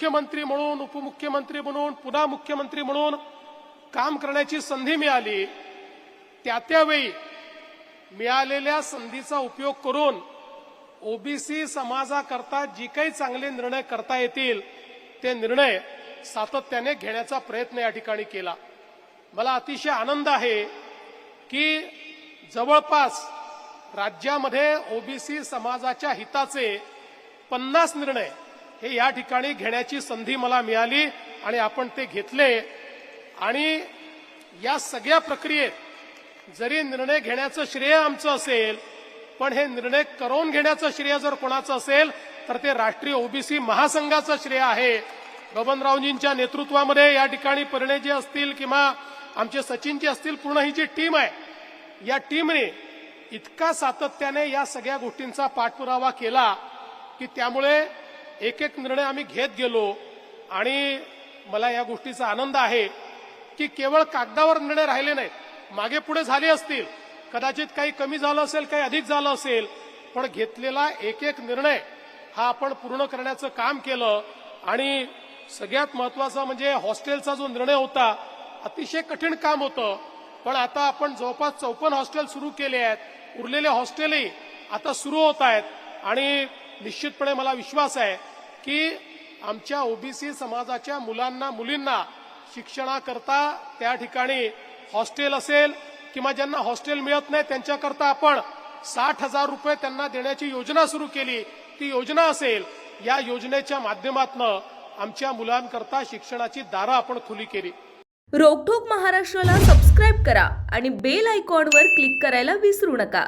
मुख्यमंत्री म्हणून, उपमुख्यमंत्री म्हणून, पुन्हा मुख्यमंत्री म्हणून काम करण्याची संधी मिळाली, त्यावेळी मिळालेल्या संधीचा उपयोग करून ओबीसी समाजाकरता जी काही चांगले निर्णय करता येतील ते निर्णय सातत्याने घेण्याचा प्रयत्न या ठिकाणी केला। मला अतिशय आनंद आहे की जवळपास राज्यामध्ये ओबीसी समाजाच्या हिताचे 50 निर्णय हे या ठिकाणी घेण्याची संधी मला मिळाली आणि आपण ते घेतले। आणि या सगळ्या प्रक्रियेत जरी निर्णय घेण्याचं श्रेय आमचं असेल, पण हे निर्णय करून घेण्याचं श्रेय जर कोणाचं असेल तर ते राष्ट्रीय ओबीसी महासंघाचं श्रेय आहे। बबनरावजींच्या नेतृत्वामध्ये या ठिकाणी परिणयजी असतील किंवा आमचे सचिनजी असतील, पूर्ण ही जी टीम आहे, या टीमने इतका सातत्याने या सगळ्या गोष्टींचा पाठपुरावा केला की त्यामुळे एक एक निर्णय आम्ही घेत गेलो। आणि मला या गोष्टीचा आनंद आहे की केवळ कागदावर निर्णय राहिले नाहीत, मागे पुढे झाले असतील, कदाचित काही कमी झालं असेल, काही अधिक झालं असेल, पण घेतलेला एक एक निर्णय हा आपण पूर्ण करण्याचं काम केलं। आणि सगळ्यात महत्त्वाचं म्हणजे हॉस्टेलचा जो निर्णय होता, अतिशय कठीण काम होतं, पण आता आपण जवळपास 54 हॉस्टेल सुरू केले आहेत, उरलेले हॉस्टेलही आता सुरू होत आहेत। आणि निश्चितपणे मला विश्वास आहे की आमच्या ओबीसी समाजाच्या मुलांना मुलींना शिक्षणाकरता त्या ठिकाणी हॉस्टेल असेल किंवा ज्यांना हॉस्टेल मिळत नाही त्यांच्याकरता आपण 60,000 रुपये त्यांना देण्याची योजना सुरू केली। ती योजना असेल, या योजनेच्या माध्यमातून आमच्या मुलांकरता शिक्षणाची दारं आपण खुली केली। रोकठोक महाराष्ट्राला सबस्क्राईब करा आणि बेल आयकॉनवर क्लिक करायला विसरू नका।